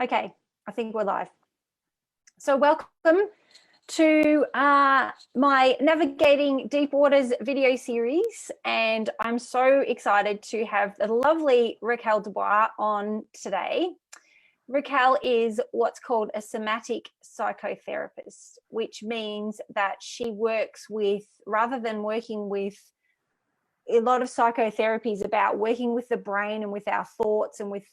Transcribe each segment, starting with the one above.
Okay, I think we're live. So welcome to my Navigating Deep Waters video series, and I'm so excited to have the lovely Raquel Dubois on today. Raquel is what's called a somatic psychotherapist, which means that she works with, rather than working with, a lot of psychotherapy is about working with the brain and with our thoughts and with,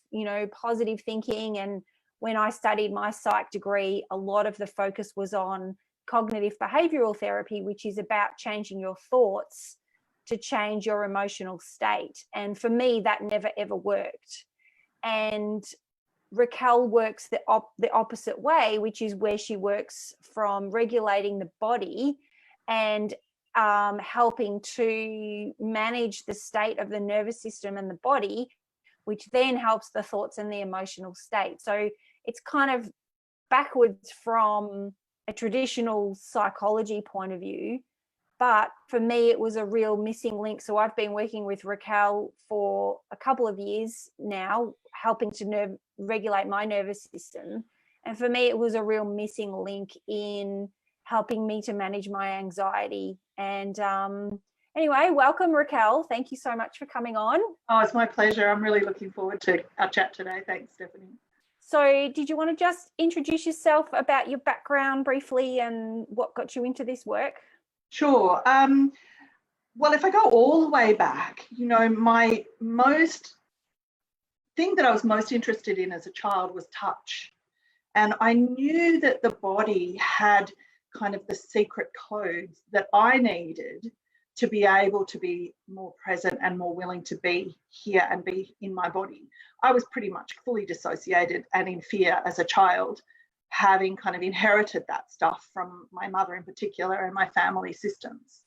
positive thinking. And when I studied my psych degree, a lot of the focus was on cognitive behavioral therapy, which is about changing your thoughts to change your emotional state. And for me, that never, ever worked. And Raquel works the opposite way, which is where she works from regulating the body and helping to manage the state of the nervous system and the body, which then helps the thoughts and the emotional state. So it's kind of backwards from a traditional psychology point of view. But for me, it was a real missing link. So I've been working with Raquel for a couple of years now, helping to regulate my nervous system. And for me, it was a real missing link in helping me to manage my anxiety. And anyway, welcome, Raquel. Thank you so much for coming on. Oh, it's my pleasure. I'm really looking forward to our chat today. Thanks, Stephanie. So did you want to just introduce yourself, about your background briefly and what got you into this work? Sure. Well, if I go all the way back, my thing that I was most interested in as a child was touch. And I knew that the body had kind of the secret codes that I needed to be able to be more present and more willing to be here and be in my body. I was pretty much fully dissociated and in fear as a child, having kind of inherited that stuff from my mother in particular and my family systems.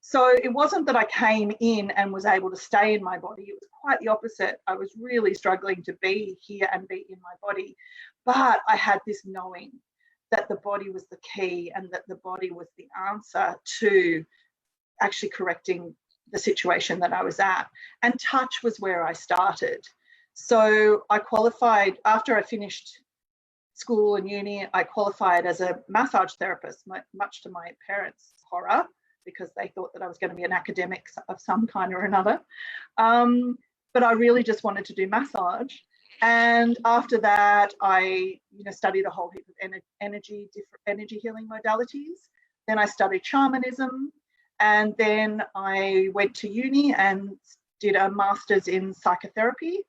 So it wasn't that I came in and was able to stay in my body. It was quite the opposite. I was really struggling to be here and be in my body. But I had this knowing that the body was the key and that the body was the answer to actually correcting the situation that I was at. And touch was where I started. So I qualified after I finished school and uni. I qualified as a massage therapist, much to my parents' horror, because they thought that I was going to be an academic of some kind or another. But I really just wanted to do massage. And after that, I studied a whole heap of different energy healing modalities. Then I studied shamanism. And then I went to uni and did a master's in psychotherapy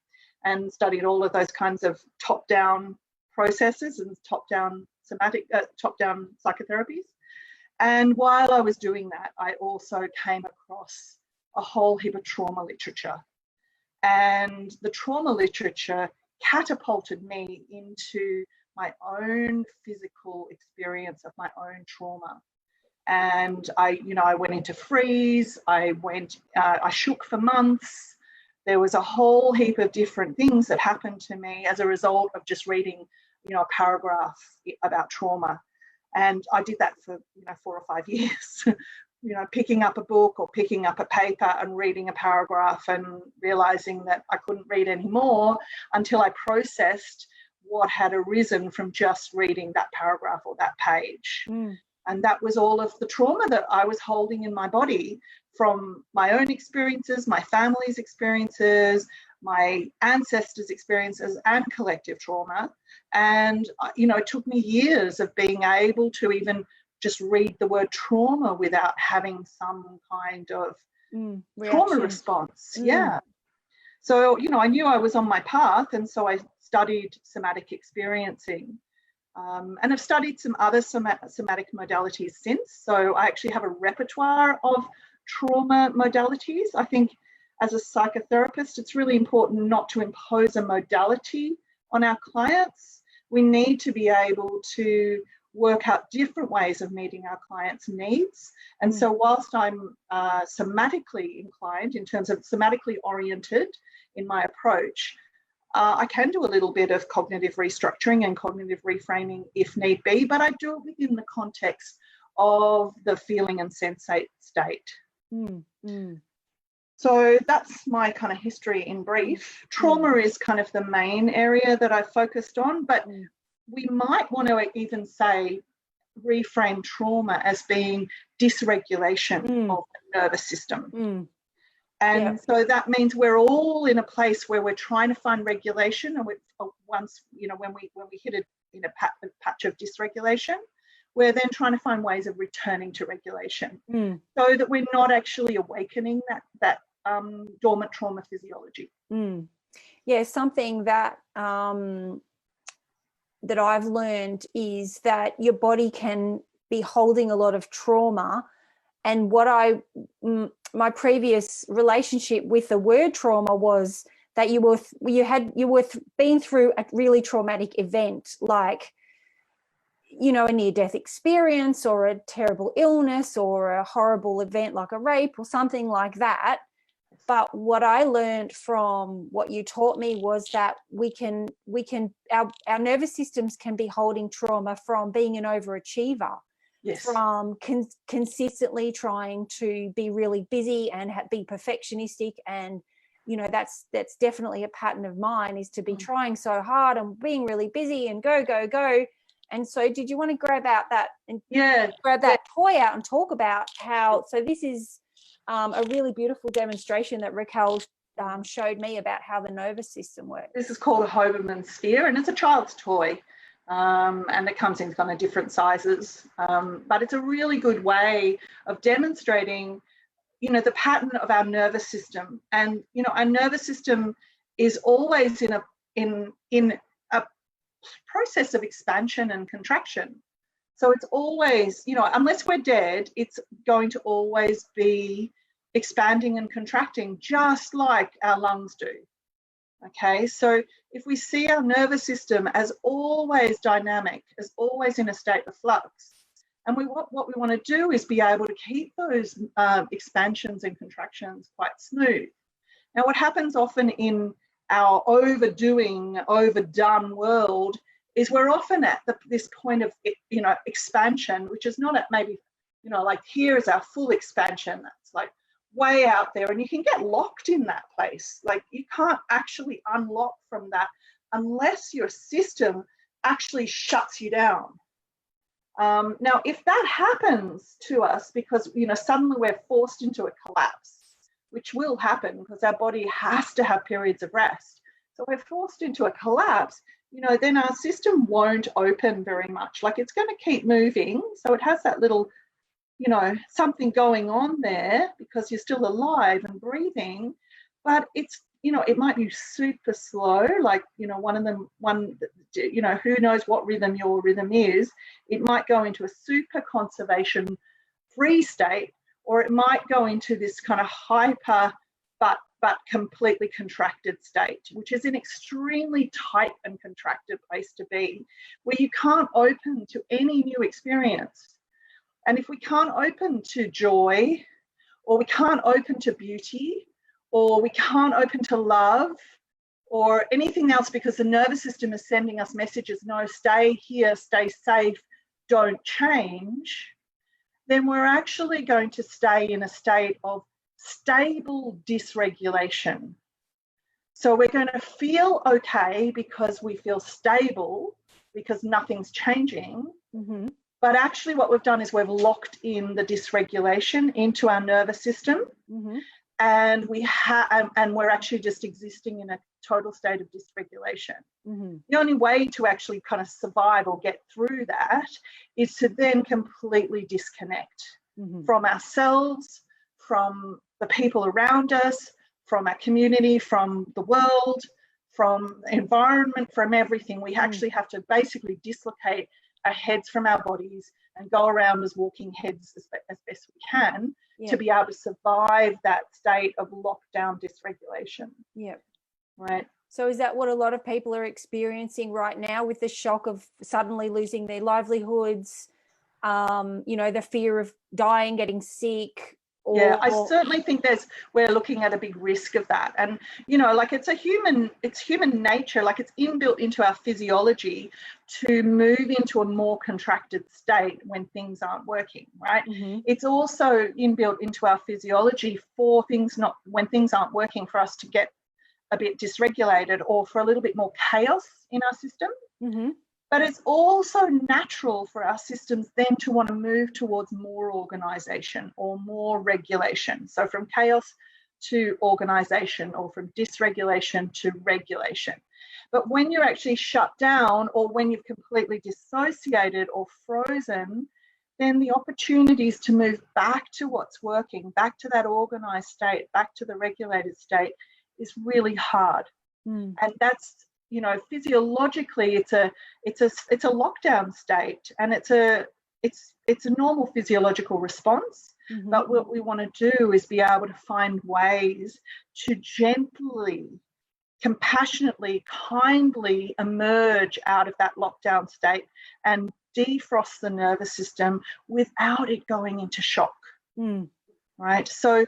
and studied all of those kinds of top-down processes and top-down psychotherapies. And while I was doing that, I also came across a whole heap of trauma literature. And the trauma literature catapulted me into my own physical experience of my own trauma. And I went into freeze. I shook for months. There was a whole heap of different things that happened to me as a result of just reading, a paragraph about trauma. And I did that for 4 or 5 years, picking up a book or picking up a paper and reading a paragraph and realizing that I couldn't read anymore until I processed what had arisen from just reading that paragraph or that page. And that was all of the trauma that I was holding in my body from my own experiences, my family's experiences, my ancestors' experiences, and collective trauma. And, it took me years of being able to even just read the word trauma without having some kind of trauma response. Yeah. So, I knew I was on my path, and so I studied somatic experiencing. And I've studied some other somatic modalities since. So I actually have a repertoire of trauma modalities. I think as a psychotherapist, it's really important not to impose a modality on our clients. We need to be able to work out different ways of meeting our clients' needs. And so whilst I'm somatically inclined, in terms of somatically oriented in my approach, I can do a little bit of cognitive restructuring and cognitive reframing if need be, but I do it within the context of the feeling and sensate state. So that's my kind of history in brief. Trauma is kind of the main area that I focused on, but we might want to even say reframe trauma as being dysregulation of the nervous system. And so that means we're all in a place where we're trying to find regulation, and once, you know, when we hit a patch of dysregulation, we're then trying to find ways of returning to regulation, so that we're not actually awakening that dormant trauma physiology. Yeah, something that that I've learned is that your body can be holding a lot of trauma, and my previous relationship with the word trauma was that you were being through a really traumatic event, like, you know, a near-death experience or a terrible illness or a horrible event like a rape or something like that. But what I learned from what you taught me was that our nervous systems can be holding trauma from being an overachiever, from consistently trying to be really busy and be perfectionistic. And, you know, that's definitely a pattern of mine, is to be trying so hard and being really busy and go. And so did you want to grab out that and grab that toy out and talk about how, so this is a really beautiful demonstration that Raquel showed me about how the nervous system works. This is called a Hoberman sphere, and it's a child's toy, and it comes in kind of different sizes, but it's a really good way of demonstrating, you know, the pattern of our nervous system. And, you know, our nervous system is always in a process of expansion and contraction. So it's always, you know, unless we're dead, it's going to always be expanding and contracting, just like our lungs do. Okay, so if we see our nervous system as always dynamic, as always in a state of flux, and what we want to do is be able to keep those expansions and contractions quite smooth. Now, what happens often in our overdone world is we're often at this point of, you know, expansion, which is not at maybe, you know, like here is our full expansion. That's like way out there, and you can get locked in that place. Like you can't actually unlock from that unless your system actually shuts you down. Now, if that happens to us because, you know, suddenly we're forced into a collapse, which will happen because our body has to have periods of rest. So we're forced into a collapse, you know, then our system won't open very much. Like it's going to keep moving. So it has that little, you know, something going on there because you're still alive and breathing, but it's, you know, it might be super slow. Like, you know, you know, who knows what rhythm your rhythm is. It might go into a super conservation free state, or it might go into this kind of hyper but completely contracted state, which is an extremely tight and contracted place to be, where you can't open to any new experience. And if we can't open to joy, or we can't open to beauty, or we can't open to love, or anything else, because the nervous system is sending us messages, no, stay here, stay safe, don't change, then we're actually going to stay in a state of stable dysregulation. So we're going to feel okay because we feel stable, because nothing's changing. But actually what we've done is we've locked in the dysregulation into our nervous system, and we're actually just existing in a total state of dysregulation. The only way to actually kind of survive or get through that is to then completely disconnect from ourselves, from the people around us, from our community, from the world, from the environment, from everything. We actually have to basically dislocate our heads from our bodies and go around as walking heads as best we can to be able to survive that state of lockdown dysregulation. Right. So is that what a lot of people are experiencing right now, with the shock of suddenly losing their livelihoods, you know, the fear of dying, getting sick, Yeah, I certainly think we're looking at a big risk of that. And, you know, like it's human nature, like it's inbuilt into our physiology to move into a more contracted state when things aren't working, right? Mm-hmm. It's also inbuilt into our physiology for when things aren't working, for us to get a bit dysregulated or for a little bit more chaos in our system. Mm-hmm. But it's also natural for our systems then to want to move towards more organization or more regulation. So from chaos to organization, or from dysregulation to regulation. But when you're actually shut down, or when you've completely dissociated or frozen, then the opportunities to move back to what's working, back to that organized state, back to the regulated state, is really hard. And that's, you know, physiologically it's a lockdown state, and it's a normal physiological response. Mm-hmm. But what we want to do is be able to find ways to gently, compassionately, kindly emerge out of that lockdown state and defrost the nervous system without it going into shock. Right? So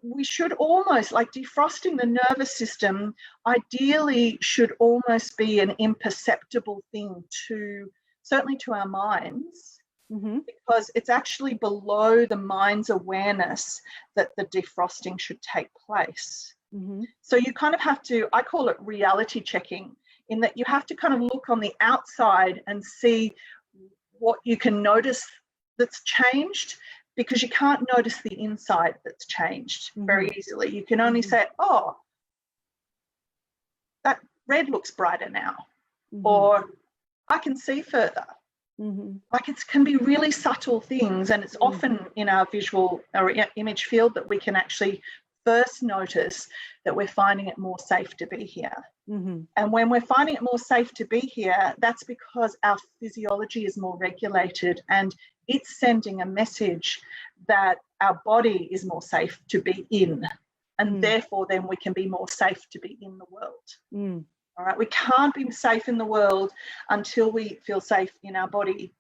we should almost, like, defrosting the nervous system ideally should almost be an imperceptible thing certainly to our minds, because it's actually below the mind's awareness that the defrosting should take place. So you kind of have to, I call it reality checking, in that you have to kind of look on the outside and see what you can notice that's changed, because you can't notice the inside that's changed very easily. You can only say, oh, that red looks brighter now, or I can see further. Like, it can be really subtle things, and it's often in our visual or image field that we can actually first notice that we're finding it more safe to be here. And when we're finding it more safe to be here, that's because our physiology is more regulated, and it's sending a message that our body is more safe to be in, and therefore then we can be more safe to be in the world. All right, we can't be safe in the world until we feel safe in our body.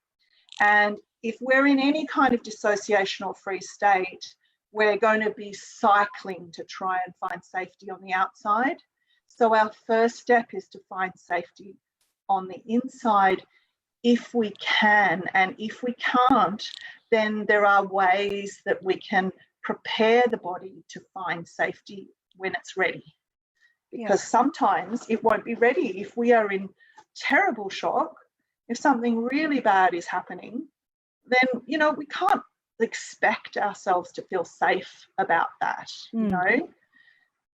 And if we're in any kind of dissociation or free state, we're going to be cycling to try and find safety on the outside. So our first step is to find safety on the inside if we can. And if we can't, then there are ways that we can prepare the body to find safety when it's ready. Because sometimes it won't be ready. If we are in terrible shock, if something really bad is happening, then, you know, we can't expect ourselves to feel safe about that, you know.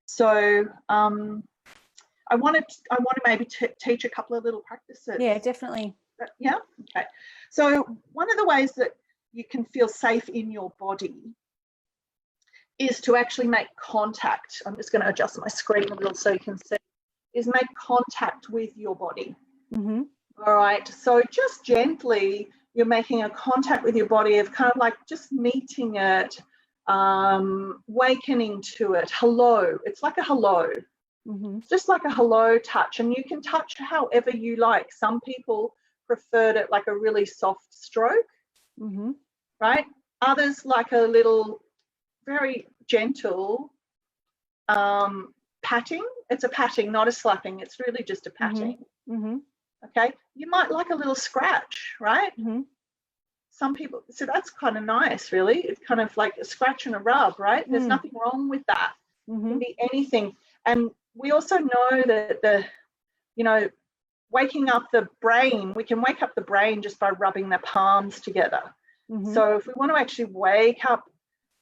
So I want to maybe teach a couple of little practices. Yeah, definitely. Yeah. Okay. So one of the ways that you can feel safe in your body is to actually make contact. I'm just going to adjust my screen a little so you can see. Is make contact with your body. All right. So just gently, you're making a contact with your body of kind of like just meeting it, wakening to it. Hello. It's like a hello. It's just like a hello touch, and you can touch however you like. Some people preferred it like a really soft stroke, right? Others like a little, very gentle patting. It's a patting, not a slapping. It's really just a patting. Okay. You might like a little scratch, right? Some people, so that's kind of nice, really. It's kind of like a scratch and a rub, right? There's nothing wrong with that. It can be anything. And we also know that waking up the brain, we can wake up the brain just by rubbing the palms together. So if we want to actually wake up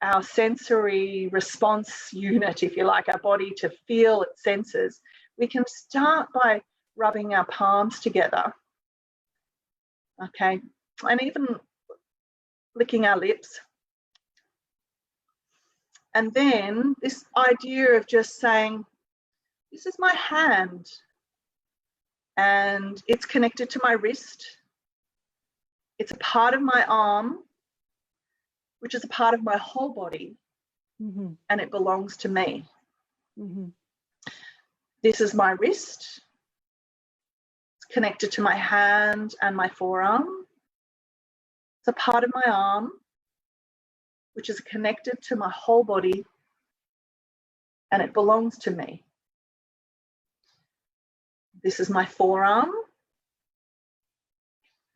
our sensory response unit, if you like, our body to feel its senses, we can start by rubbing our palms together. Okay. And even licking our lips. And then this idea of just saying, this is my hand, and it's connected to my wrist. It's a part of my arm, which is a part of my whole body, and it belongs to me. This is my wrist. It's connected to my hand and my forearm. It's a part of my arm, which is connected to my whole body, and it belongs to me. This is my forearm.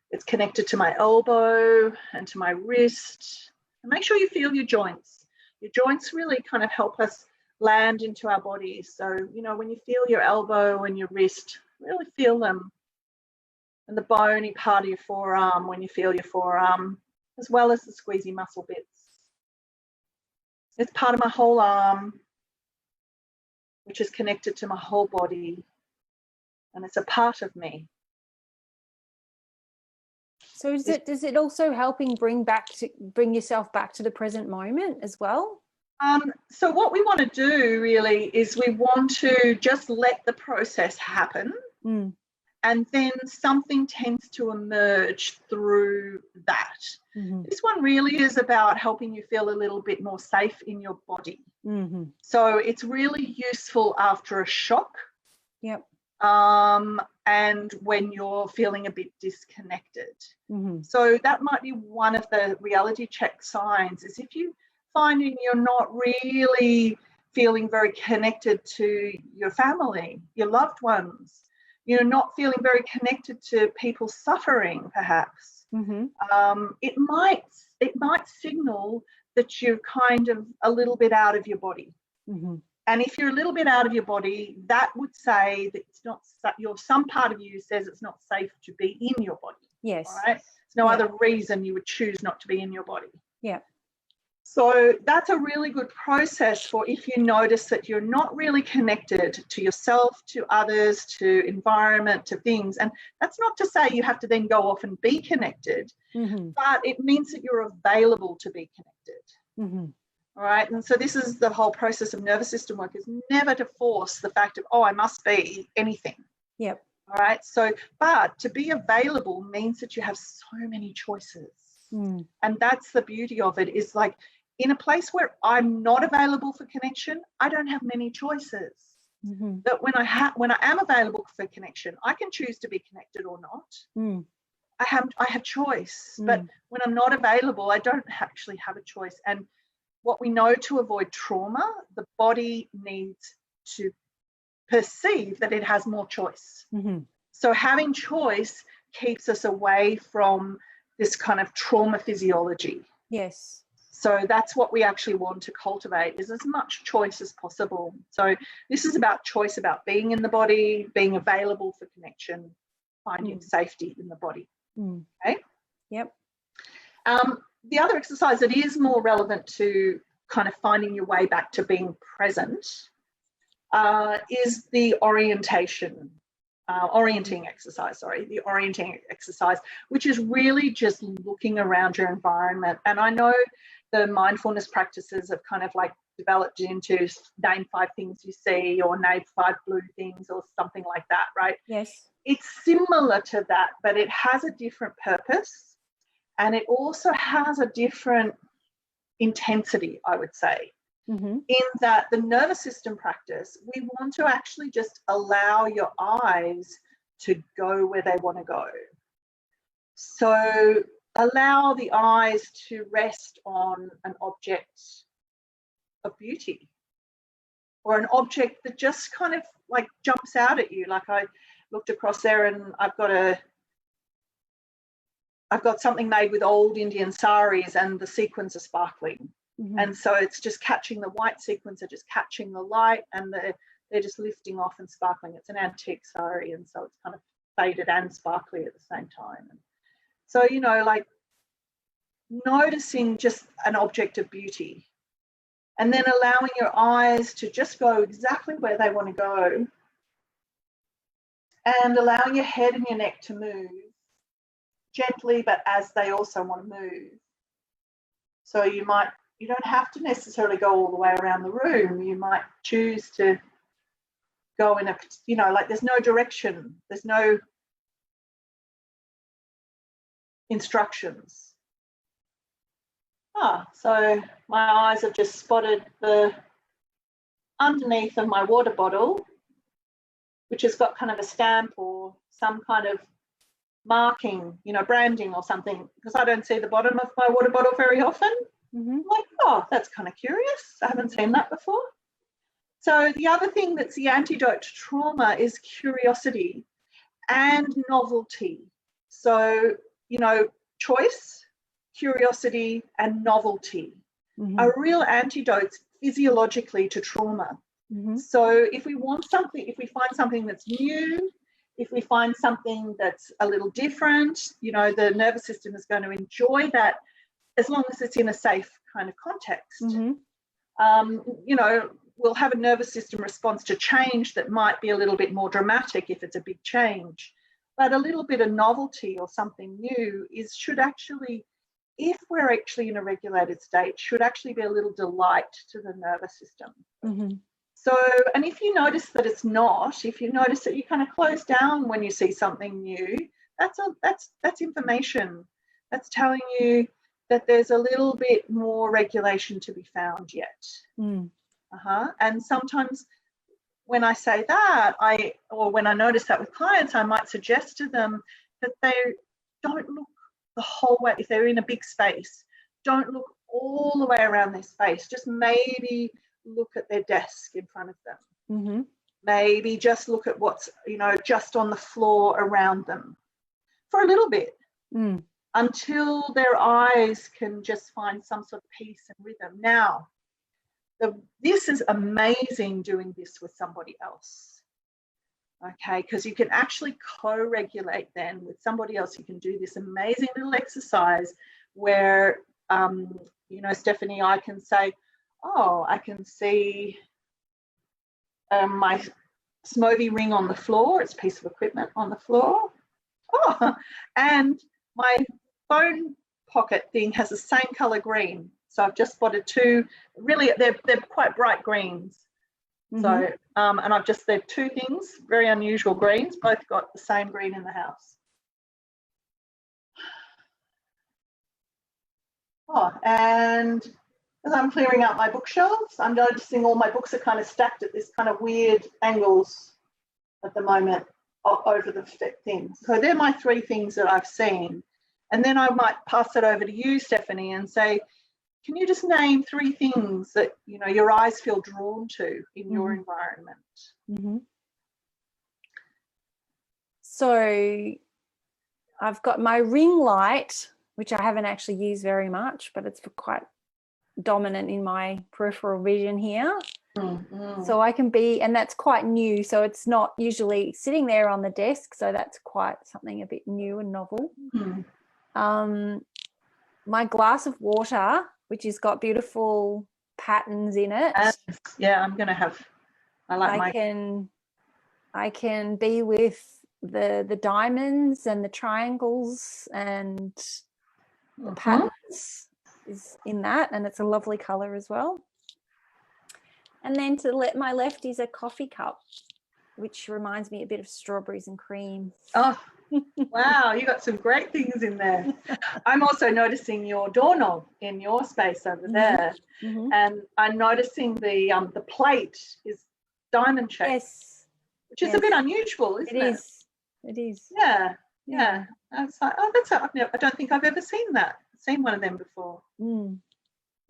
It's connected to my elbow and to my wrist. And make sure you feel your joints. Your joints really kind of help us land into our bodies. So, you know, when you feel your elbow and your wrist, really feel them. And the bony part of your forearm, when you feel your forearm, as well as the squeezy muscle bits. It's part of my whole arm, which is connected to my whole body. And it's a part of me. So does it also helping bring yourself back to the present moment as well? So what we want to do really is we want to just let the process happen. And then something tends to emerge through that. This one really is about helping you feel a little bit more safe in your body. So it's really useful after a shock. Yep. And when you're feeling a bit disconnected. So that might be one of the reality check signs, is if you finding you're not really feeling very connected to your family, your loved ones, you're not feeling very connected to people suffering, perhaps. It might signal that you're kind of a little bit out of your body. And if you're a little bit out of your body, that would say that it's not, some part of you says it's not safe to be in your body. Yes. All right. There's no other reason you would choose not to be in your body. Yeah. So that's a really good process for if you notice that you're not really connected to yourself, to others, to environment, to things. And that's not to say you have to then go off and be connected, but it means that you're available to be connected. All right. And so this is the whole process of nervous system work, is never to force the fact of, oh, I must be anything. Yep. All right. So, but to be available means that you have so many choices. And that's the beauty of it, is like in a place where I'm not available for connection, I don't have many choices. But when I am available for connection, I can choose to be connected or not. I have choice. But when I'm not available, I don't actually have a choice. And what we know to avoid trauma, the body needs to perceive that it has more choice. So having choice keeps us away from this kind of trauma physiology. Yes. So that's what we actually want to cultivate, is as much choice as possible. So this is about choice, about being in the body, being available for connection, finding safety in the body. Okay? Yep. The other exercise that is more relevant to kind of finding your way back to being present is the orienting exercise, which is really just looking around your environment. And I know the mindfulness practices have kind of like developed into name 5 things you see, or name 5 blue things, or something like that, right? Yes. It's similar to that, but it has a different purpose. And it also has a different intensity, I would say, in that the nervous system practice, we want to actually just allow your eyes to go where they want to go. So allow the eyes to rest on an object of beauty, or an object that just kind of like jumps out at you. Like I looked across there and I've got something made with old Indian saris, and the sequins are sparkling. And so it's just catching the white sequins are just catching the light, and they're just lifting off and sparkling. It's an antique sari, and so it's kind of faded and sparkly at the same time. And so, you know, like noticing just an object of beauty, and then allowing your eyes to just go exactly where they want to go, and allowing your head and your neck to move gently, but as they also want to move. So you don't have to necessarily go all the way around the room. You might choose to go in like there's no direction, there's no instructions. So my eyes have just spotted the underneath of my water bottle, which has got kind of a stamp or some kind of marking, branding or something, because I don't see the bottom of my water bottle very often. Mm-hmm. I'm like, oh, that's kind of curious. I haven't seen that before. So the other thing that's the antidote to trauma is curiosity and novelty. So, choice, curiosity, and novelty are real antidotes physiologically to trauma. Mm-hmm. So if we find something that's new, if we find something that's a little different, the nervous system is going to enjoy that as long as it's in a safe kind of context. Mm-hmm. We'll have a nervous system response to change that might be a little bit more dramatic if it's a big change. But a little bit of novelty or something new should actually, if we're actually in a regulated state, should actually be a little delight to the nervous system. Mm-hmm. So, and if you notice that it's not, if you notice that you kind of close down when you see something new, that's information. That's telling you that there's a little bit more regulation to be found yet. Mm. And sometimes when I say that, or when I notice that with clients, I might suggest to them that they don't look the whole way. If they're in a big space, don't look all the way around their space. Just maybe look at their desk in front of them. Mm-hmm. Maybe just look at what's, just on the floor around them for a little bit. Until their eyes can just find some sort of peace and rhythm. Now, this is amazing doing this with somebody else, okay? Because you can actually co-regulate then with somebody else. You can do this amazing little exercise where, Stephanie, I can say, oh, I can see my Smovie ring on the floor. It's a piece of equipment on the floor. Oh, and my phone pocket thing has the same color green. So I've just spotted two, really, they're quite bright greens. Mm-hmm. So, and they're two things, very unusual greens, both got the same green in the house. Oh, and as I'm clearing out my bookshelves, I'm noticing all my books are kind of stacked at this kind of weird angles at the moment over the things. So they're my three things that I've seen. And then I might pass it over to you, Stephanie, and say, can you just name three things that, your eyes feel drawn to in your environment? Mm-hmm. So I've got my ring light, which I haven't actually used very much, but it's quite dominant in my peripheral vision here. Mm-hmm. So I can and that's quite new. So it's not usually sitting there on the desk. So that's quite something a bit new and novel. Mm-hmm. My glass of water, which has got beautiful patterns in it. Yeah, I'm going to have, I can be with the diamonds and the triangles and the patterns is in that, and it's a lovely color as well. And then my left is a coffee cup, which reminds me a bit of strawberries and cream. Oh, wow, you got some great things in there. I'm also noticing your doorknob in your space over there, and I'm noticing the plate is diamond shaped. Yes, which is a bit unusual, isn't it? It is. Yeah. I was like, oh, I don't think I've ever seen one of them before. And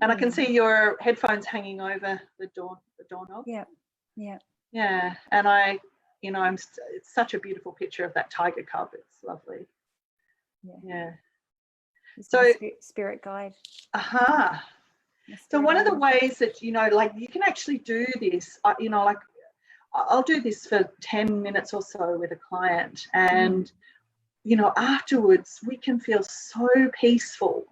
I can see your headphones hanging over the doorknob. Yeah. And it's such a beautiful picture of that tiger cub. It's lovely. Yeah. So spirit guide. So one of the ways that, you can actually do this, I'll do this for 10 minutes or so with a client, and, afterwards we can feel so peaceful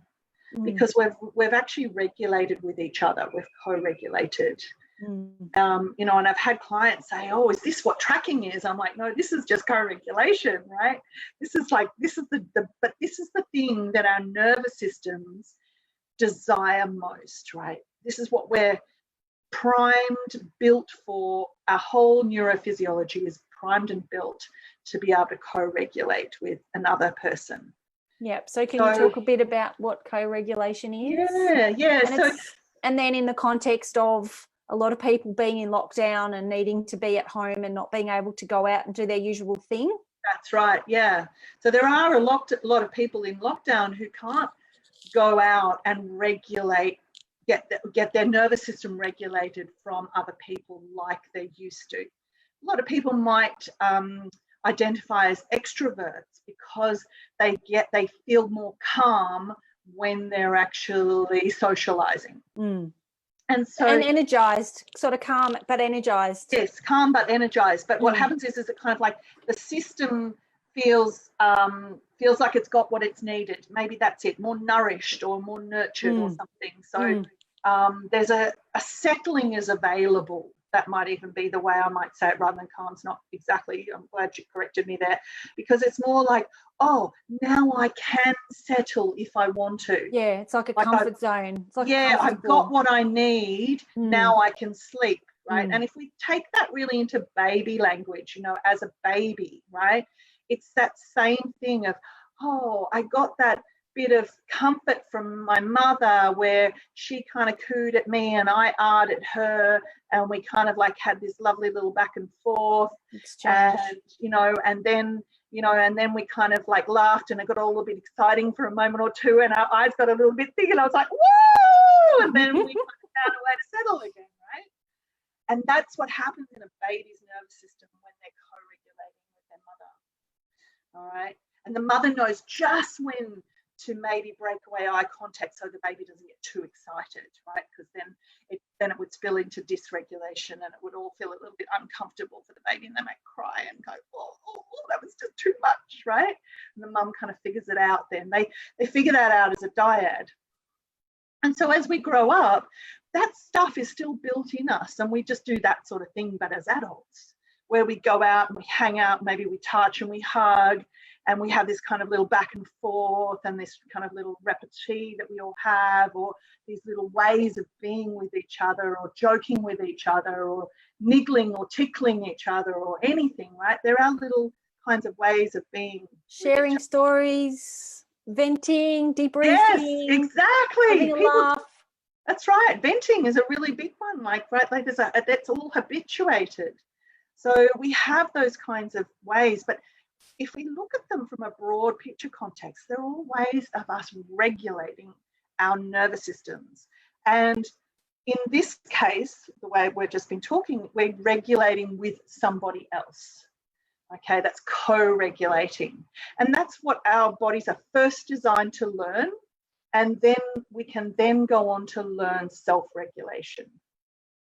because we've actually regulated with each other. We've co-regulated. And I've had clients say, oh, is this what tracking is? I'm like, no, this is just co-regulation, right? This is the thing that our nervous systems desire most, right? This is what we're primed, built for. Our whole neurophysiology is primed and built to be able to co-regulate with another person. Yep. So can you talk a bit about what co-regulation is? Yeah. And then in the context of a lot of people being in lockdown and needing to be at home and not being able to go out and do their usual thing. That's right, yeah. So there are a lot of people in lockdown who can't go out and regulate get their nervous system regulated from other people like they're used to. A lot of people might identify as extroverts because they feel more calm when they're actually socializing. And so, and energized, sort of calm but energized. Yes, calm but energized. But what happens is it kind of like the system feels like it's got what it's needed. Maybe that's it, more nourished or more nurtured or something. So there's a settling is available. That might even be the way I might say it rather than calm's not exactly. I'm glad you corrected me there, because it's more like, oh, now I can settle if I want to. Yeah, it's like a comfort zone. It's like I've got what I need. Now I can sleep, right? And if we take that really into baby language, as a baby, right? It's that same thing of, oh, I got that bit of comfort from my mother where she kind of cooed at me and I ahed at her, and we kind of like had this lovely little back and forth exchange. And then we kind of like laughed and it got all a bit exciting for a moment or two and our eyes got a little bit big and I was like, woo! And then we kind of found a way to settle again, right? And that's what happens in a baby's nervous system when they're co-regulating with their mother. All right. And the mother knows just when to maybe break away eye contact so the baby doesn't get too excited, right? Because then it would spill into dysregulation and it would all feel a little bit uncomfortable for the baby and they might cry and go, oh, that was just too much, right? And the mum kind of figures it out then. They figure that out as a dyad. And so as we grow up, that stuff is still built in us and we just do that sort of thing, but as adults, where we go out and we hang out, maybe we touch and we hug, and we have this kind of little back and forth and this kind of little repartee that we all have, or these little ways of being with each other or joking with each other or niggling or tickling each other or anything, right? There are little kinds of ways of being. Sharing stories, venting, debriefing. Yes, exactly. Having a laugh. That's right. Venting is a really big one. Like that's all habituated. So we have those kinds of ways, but if we look at them from a broad picture context, they're all ways of us regulating our nervous systems. And in this case, the way we've just been talking, we're regulating with somebody else. Okay, that's co-regulating. And that's what our bodies are first designed to learn. And then we can then go on to learn self-regulation.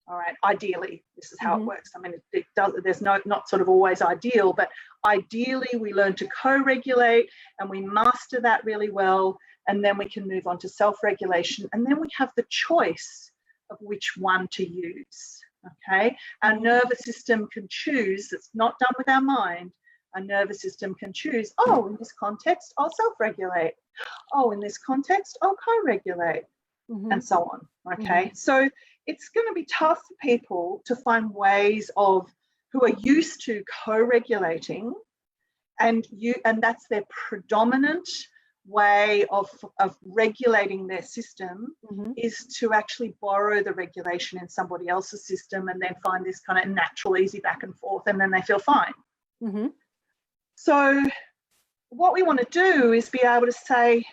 All right, ideally, this is how it works. I mean, it does. There's not sort of always ideal, but ideally we learn to co-regulate and we master that really well, and then we can move on to self-regulation, and then we have the choice of which one to use. Okay, our nervous system can choose. It's not done with our mind. Our nervous system can choose, oh, in this context, I'll self-regulate. Oh, in this context, I'll co-regulate, and so on. Okay, so it's going to be tough for people to find ways of who are used to co-regulating, and that's their predominant way of regulating their system is to actually borrow the regulation in somebody else's system and then find this kind of natural, easy back and forth, and then they feel fine. So what we want to do is be able to say,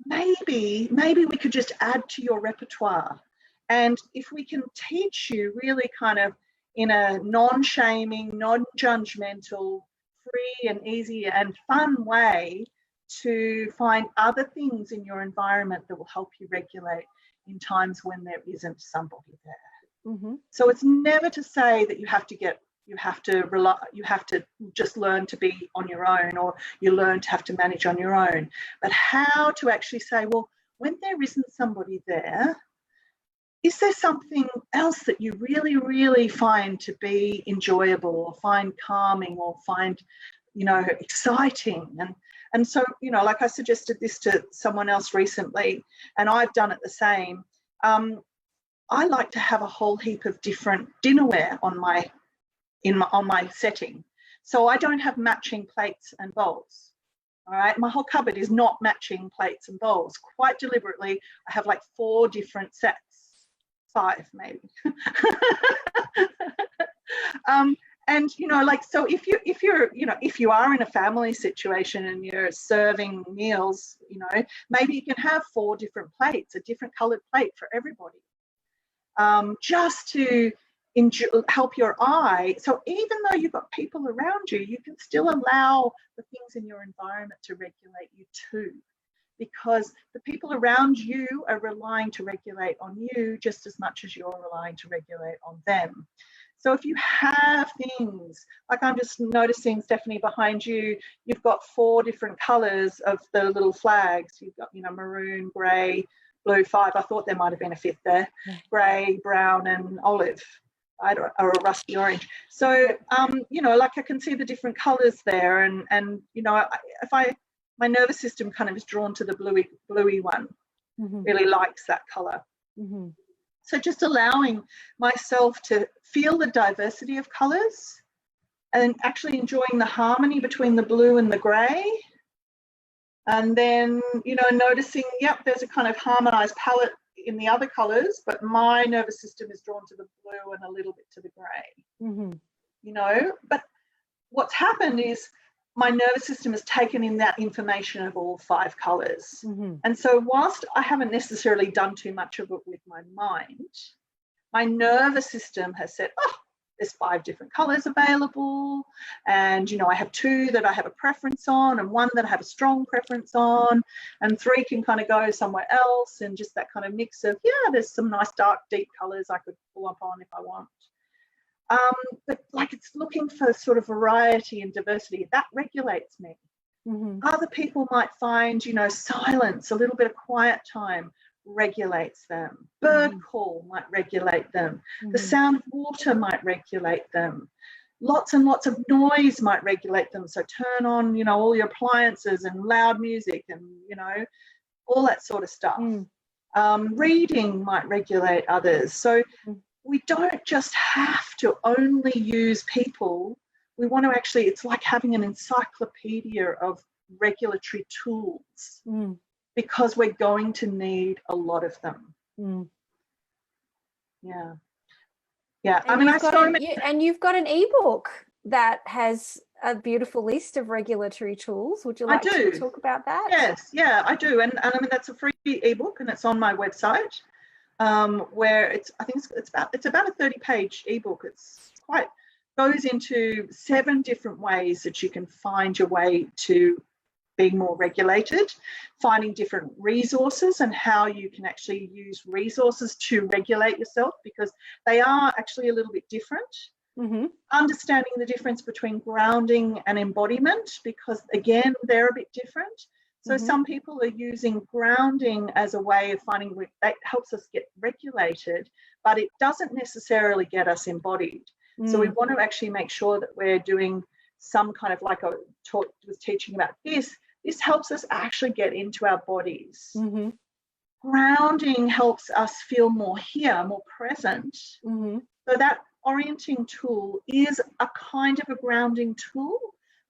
maybe we could just add to your repertoire. And if we can teach you really kind of in a non-shaming, non-judgmental, free and easy and fun way to find other things in your environment that will help you regulate in times when there isn't somebody there. So it's never to say that you have to just learn to be on your own, or you learn to have to manage on your own, but how to actually say, well, when there isn't somebody there, is there something else that you really, really find to be enjoyable or find calming or find, exciting? And so, like I suggested this to someone else recently, and I've done it the same. I like to have a whole heap of different dinnerware on my setting. So I don't have matching plates and bowls. All right, my whole cupboard is not matching plates and bowls. Quite deliberately, I have like 4 different sets. 5 maybe. And, you know, like, so if you are in a family situation and you're serving meals, you know, maybe you can have 4 different plates, a different colored plate for everybody, just to help your eye. So even though you've got people around you, you can still allow the things in your environment to regulate you too, because the people around you are relying to regulate on you just as much as you're relying to regulate on them. So if you have things, like I'm just noticing, Stephanie, behind you, you've got 4 different colours of the little flags. You've got, you know, maroon, grey, blue, 5. I thought there might have been a 5th there. Grey, brown and olive, or a rusty orange. So, you know, like I can see the different colours there. And you know, my nervous system kind of is drawn to the bluey one, really likes that colour. So just allowing myself to feel the diversity of colours and actually enjoying the harmony between the blue and the grey. And then, you know, noticing, yep, there's a kind of harmonised palette in the other colours, but my nervous system is drawn to the blue and a little bit to the grey, you know. But what's happened is my nervous system has taken in that information of all 5 colours. And so whilst I haven't necessarily done too much of it with my mind, my nervous system has said, oh, there's 5 different colours available. And, you know, I have 2 that I have a preference on and 1 that I have a strong preference on, and 3 can kind of go somewhere else, and just that kind of mix of, yeah, there's some nice dark, deep colours I could pull up on if I want. But like, it's looking for sort of variety and diversity. That regulates me. Other people might find, you know, silence, a little bit of quiet time regulates them. Bird call might regulate them. The sound of water might regulate them. Lots and lots of noise might regulate them. So turn on, you know, all your appliances and loud music and, you know, all that sort of stuff. Reading might regulate others. So we don't just have to only use people. We want to actually, it's like having an encyclopedia of regulatory tools, because we're going to need a lot of them. Yeah. And I mean, and you've got an ebook that has a beautiful list of regulatory tools. Would you like to talk about that? Yes, yeah, I do. And I mean, that's a free ebook, and it's on my website. Where I think it's about a 30-page ebook. It's goes into 7 different ways that you can find your way to being more regulated, finding different resources and how you can actually use resources to regulate yourself, because they are actually a little bit different. Understanding the difference between grounding and embodiment, because again, they're a bit different. So some people are using grounding as a way of finding that helps us get regulated, but it doesn't necessarily get us embodied. So we want to actually make sure that we're doing some kind of, like I was teaching about this helps us actually get into our bodies. Grounding helps us feel more here, more present. So that orienting tool is a kind of a grounding tool,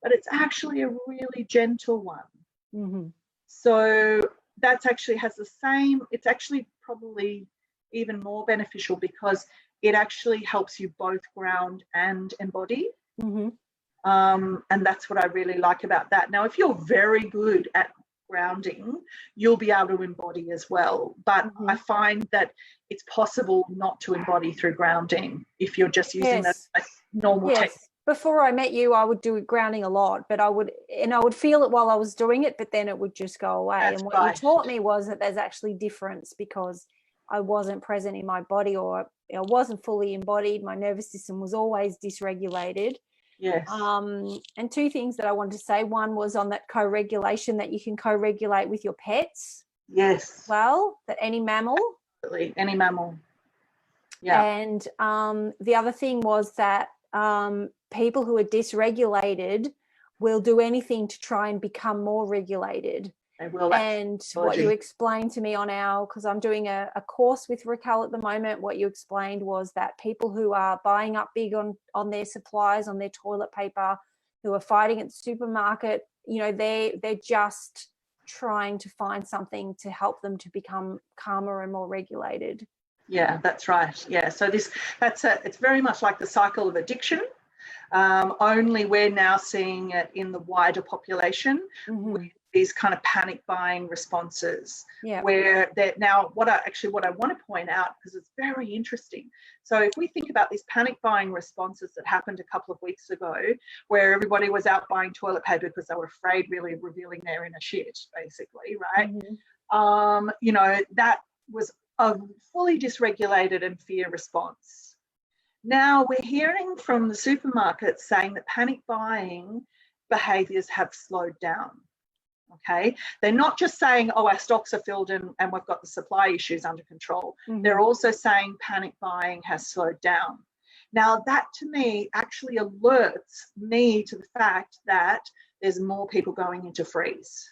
but it's actually a really gentle one. So that's actually has the same, it's actually probably even more beneficial, because it actually helps you both ground and embody. And that's what I really like about that. Now, if you're very good at grounding, you'll be able to embody as well. But I find that it's possible not to embody through grounding if you're just using a normal technique. Before I met you, I would do grounding a lot, but I would feel it while I was doing it, but then it would just go away. And what you taught me was that there's actually difference, because I wasn't present in my body, or I wasn't fully embodied. My nervous system was always dysregulated. And 2 things that I wanted to say. One was on that co-regulation, that you can co-regulate with your pets. Well, that any mammal. Absolutely, any mammal. And the other thing was that people who are dysregulated will do anything to try and become more regulated. They will. And what you explained to me because I'm doing a course with Raquel at the moment, what you explained was that people who are buying up big on their supplies, on their toilet paper, who are fighting at the supermarket, you know, they're just trying to find something to help them to become calmer and more regulated. Yeah, that's right. Yeah, so it's very much like the cycle of addiction. Only we're now seeing it in the wider population with these kind of panic buying responses. Yeah. Where they're now, what I want to point out, because it's very interesting. So if we think about these panic buying responses that happened a couple of weeks ago, where everybody was out buying toilet paper because they were afraid really of revealing their inner shit, basically, right? You know, that was a fully dysregulated and fear response. Now we're hearing from the supermarkets saying that panic buying behaviours have slowed down. Okay, they're not just saying, oh, our stocks are filled and we've got the supply issues under control. They're also saying panic buying has slowed down. Now that to me actually alerts me to the fact that there's more people going into freeze.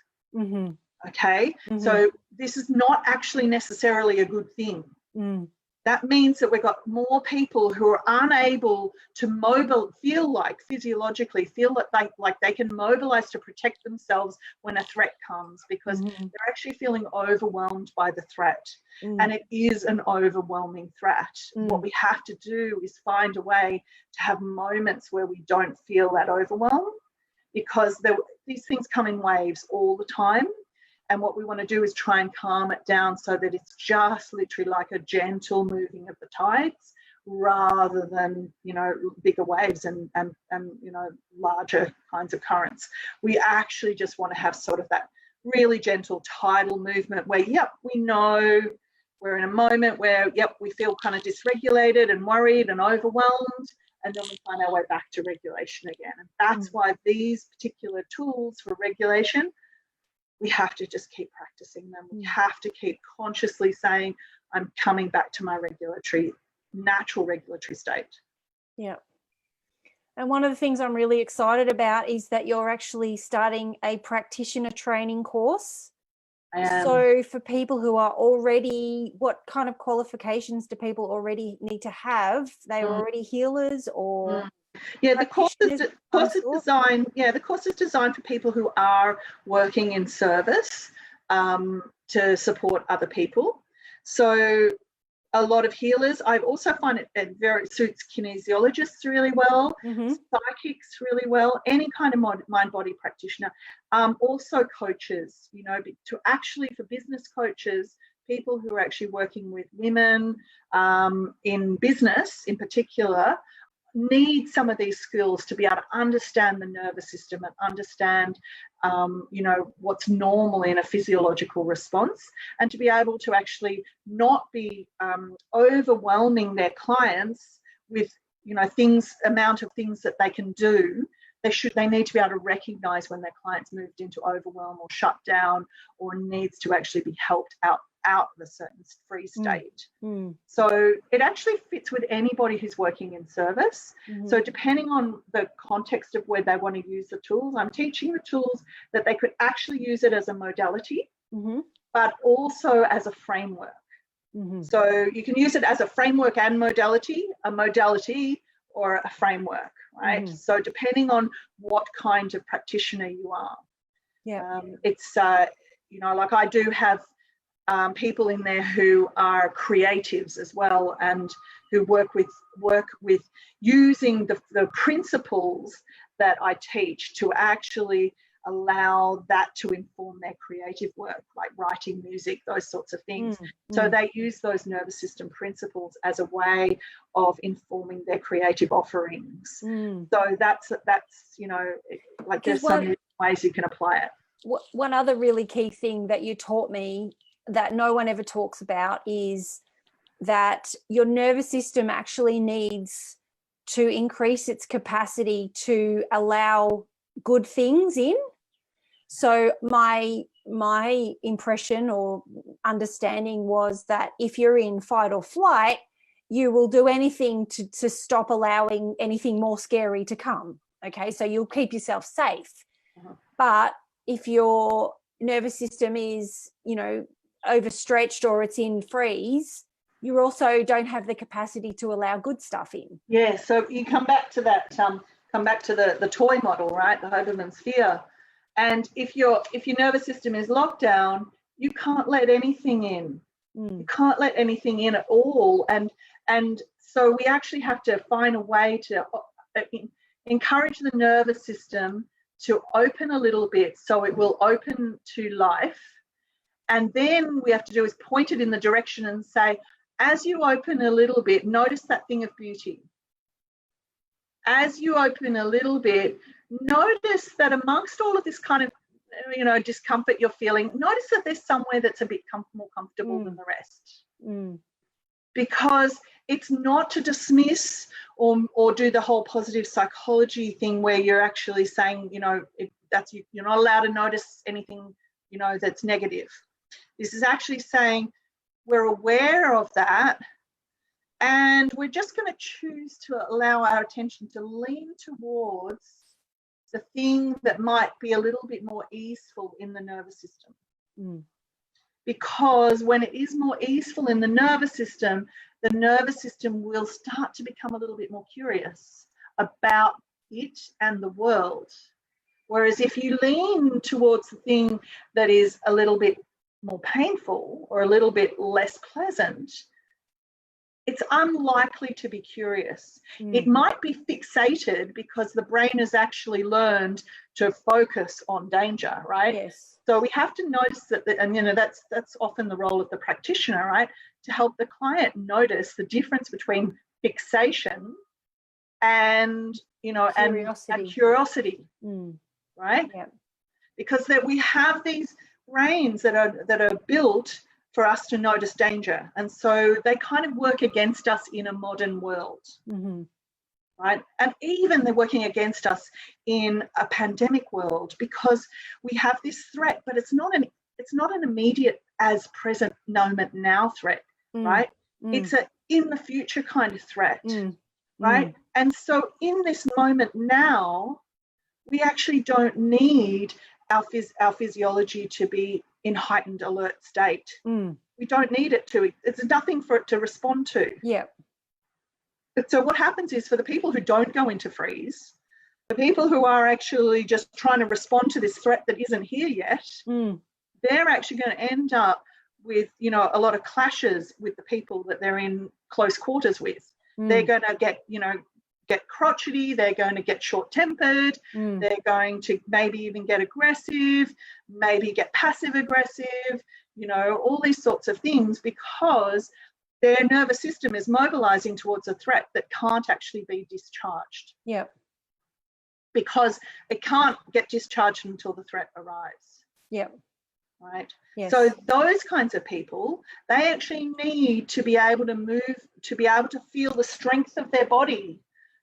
Okay, so this is not actually necessarily a good thing. That means that we've got more people who are unable to physiologically feel that they can mobilize to protect themselves when a threat comes, because they're actually feeling overwhelmed by the threat. And it is an overwhelming threat. What we have to do is find a way to have moments where we don't feel that overwhelm, because these things come in waves all the time. And what we want to do is try and calm it down so that it's just literally like a gentle moving of the tides, rather than, you know, bigger waves and you know, larger kinds of currents. We actually just want to have sort of that really gentle tidal movement where, yep, we know we're in a moment where, yep, we feel kind of dysregulated and worried and overwhelmed, and then we find our way back to regulation again. And that's why these particular tools for regulation, we have to just keep practicing them. We have to keep consciously saying, I'm coming back to my natural regulatory state. Yeah. And one of the things I'm really excited about is that you're actually starting a practitioner training course. So for people who are already, what kind of qualifications do people already need to have? They are already healers or... Yeah, the course is designed. Yeah, the course is designed for people who are working in service to support other people. So a lot of healers. I also find it very suits kinesiologists really well, psychics really well, any kind of mind-body practitioner. Also coaches, you know, for business coaches, people who are actually working with women in business in particular, need some of these skills to be able to understand the nervous system and understand, you know, what's normal in a physiological response, and to be able to actually not be overwhelming their clients with, you know, amount of things that they can do. They need to be able to recognize when their client's moved into overwhelm or shut down or needs to actually be helped out of a certain freeze state. So it actually fits with anybody who's working in service. So depending on the context of where they want to use the tools, I'm teaching the tools that they could actually use it as a modality, but also as a framework. So you can use it as a framework and modality, a modality or a framework, right? So depending on what kind of practitioner you are. It's, you know, like I do have people in there who are creatives as well, and who work with using the principles that I teach to actually allow that to inform their creative work, like writing music, those sorts of things. So they use those nervous system principles as a way of informing their creative offerings. So that's you know, like there's so many ways you can apply it. One other really key thing that you taught me that no one ever talks about is that your nervous system actually needs to increase its capacity to allow good things in. So my impression or understanding was that if you're in fight or flight, you will do anything to stop allowing anything more scary to come. Okay, so you'll keep yourself safe. But if your nervous system is, you know, overstretched or it's in freeze, you also don't have the capacity to allow good stuff in. Yeah, so you come back to that, the toy model, right? The Hoberman sphere. And if your nervous system is locked down, you can't let anything in. You can't let anything in at all. And so we actually have to find a way to, encourage the nervous system to open a little bit so it will open to life. And then we have to do is point it in the direction and say, as you open a little bit, notice that thing of beauty. As you open a little bit, notice that amongst all of this kind of, discomfort you're feeling, notice that there's somewhere that's a bit more comfortable than the rest. Because it's not to dismiss or do the whole positive psychology thing where you're actually saying, you're not allowed to notice anything, that's negative. This is actually saying we're aware of that, and we're just going to choose to allow our attention to lean towards the thing that might be a little bit more easeful in the nervous system. Because when it is more easeful in the nervous system will start to become a little bit more curious about it and the world. Whereas if you lean towards the thing that is a little bit more painful or a little bit less pleasant, it's unlikely to be curious. It might be fixated because the brain has actually learned to focus on danger, right? Yes. So we have to notice that, that's often the role of the practitioner, right? To help the client notice the difference between fixation and, curiosity. and curiosity, right? Yeah. Because that we have these brains that are built for us to notice danger, and so they kind of work against us in a modern world, right? And even they're working against us in a pandemic world because we have this threat, but it's not an immediate as present moment now threat, right? It's a in the future kind of threat, right? And so in this moment now, we actually don't need our physiology to be in heightened alert state. We don't need it to. It's nothing for it to respond to. Yeah. But so what happens is, for the people who don't go into freeze, the people who are actually just trying to respond to this threat that isn't here yet, they're actually going to end up with, a lot of clashes with the people that they're in close quarters with. They're going to get crotchety, they're going to get short-tempered, they're going to maybe even get aggressive, maybe get passive aggressive, all these sorts of things, because their nervous system is mobilizing towards a threat that can't actually be discharged. Yeah. Because it can't get discharged until the threat arrives. Yeah. Right. Yes. So those kinds of people, they actually need to be able to move, to be able to feel the strength of their body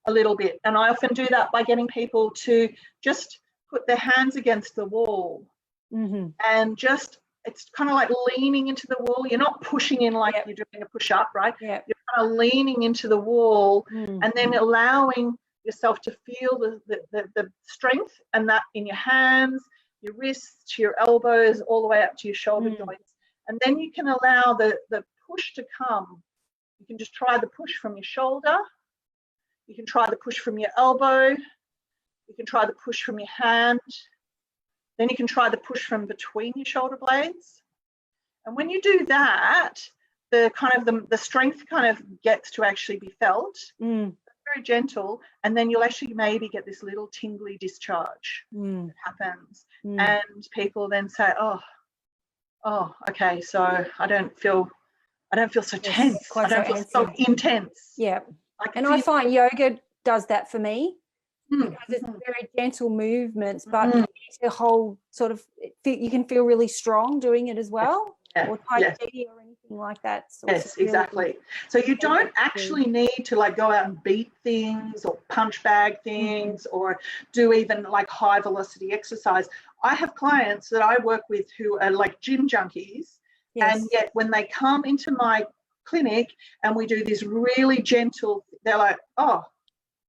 a little bit. And I often do that by getting people to just put their hands against the wall and just, it's kind of like leaning into the wall. You're not pushing in like you're doing a push-up, right? Yeah. You're kind of leaning into the wall and then allowing yourself to feel the strength, and that in your hands, your wrists, your elbows, all the way up to your shoulder joints. And then you can allow the push to come. You can just try the push from your shoulder. You can try the push from your elbow. You can try the push from your hand. Then you can try the push from between your shoulder blades. And when you do that, the strength kind of gets to actually be felt. Very gentle, and then you'll actually maybe get this little tingly discharge that happens. And people then say, oh, okay, so I don't feel so tense. I don't feel so intense. Yeah. And I find yoga does that for me, because it's very gentle movements, but the whole sort of, you can feel really strong doing it as well, or Tai Chi or anything like that. Yes, exactly. So you don't actually need to like go out and beat things or punch bag things or do even like high velocity exercise. I have clients that I work with who are like gym junkies, and yet when they come into my clinic and we do this really gentle, they're like, oh,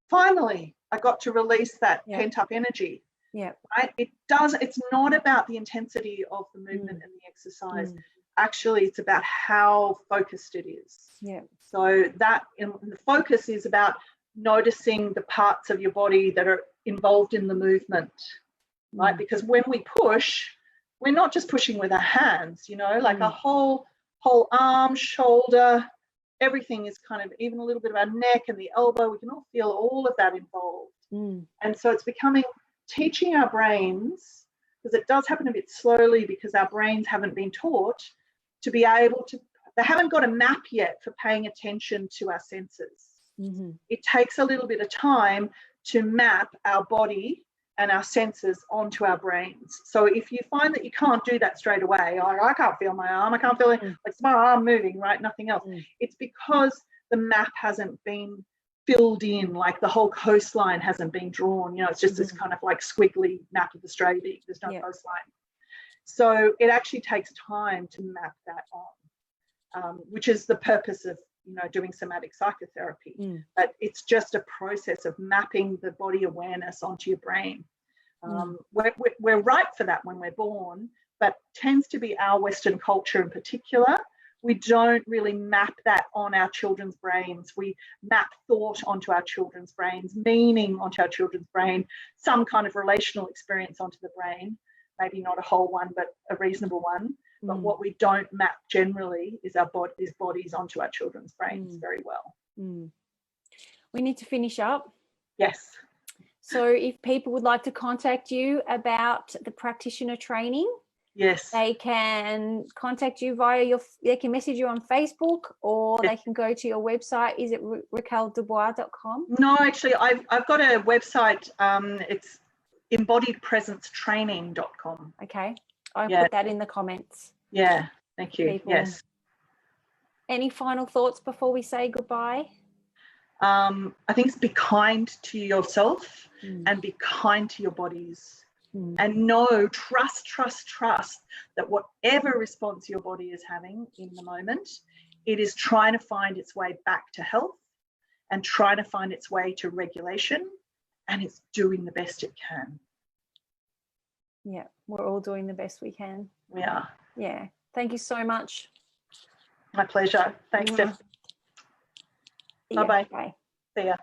finally I got to release that pent up energy. Yeah. Right? It's not about the intensity of the movement and the exercise. Actually, it's about how focused it is. Yeah. So the focus is about noticing the parts of your body that are involved in the movement, right? Because when we push, we're not just pushing with our hands, like our whole arm, shoulder, everything is kind of, even a little bit of our neck and the elbow, we can all feel all of that involved. And so it's becoming teaching our brains, because it does happen a bit slowly because our brains haven't been taught to be able to, they haven't got a map yet for paying attention to our senses. It takes a little bit of time to map our body and our senses onto our brains. So if you find that you can't do that straight away, I can't feel my arm, I can't feel it, like my arm moving, right? Nothing else. It's because the map hasn't been filled in, like the whole coastline hasn't been drawn. You know, it's just this kind of like squiggly map of Australia. There's no coastline. So it actually takes time to map that on, which is the purpose of, you know, doing somatic psychotherapy. But it's just a process of mapping the body awareness onto your brain. We're ripe for that when we're born, but tends to be our Western culture in particular. We don't really map that on our children's brains. We map thought onto our children's brains, meaning onto our children's brain, some kind of relational experience onto the brain, maybe not a whole one, but a reasonable one. But what we don't map generally is our bodies onto our children's brains very well. We need to finish up. Yes. So if people would like to contact you about the practitioner training, yes, they can contact you via they can message you on Facebook, or they can go to your website. Is it raqueldubois.com? No, actually, I've got a website. It's embodiedpresencetraining.com. Okay. I'll put that in the comments. Yeah, thank you. People. Yes. Any final thoughts before we say goodbye? I think it's be kind to yourself and be kind to your bodies. And trust that whatever response your body is having in the moment, it is trying to find its way back to health and trying to find its way to regulation, and it's doing the best it can. Yeah, we're all doing the best we can. We are. Yeah. Thank you so much. My pleasure. Thanks, Steph. Bye-bye. Bye. See ya.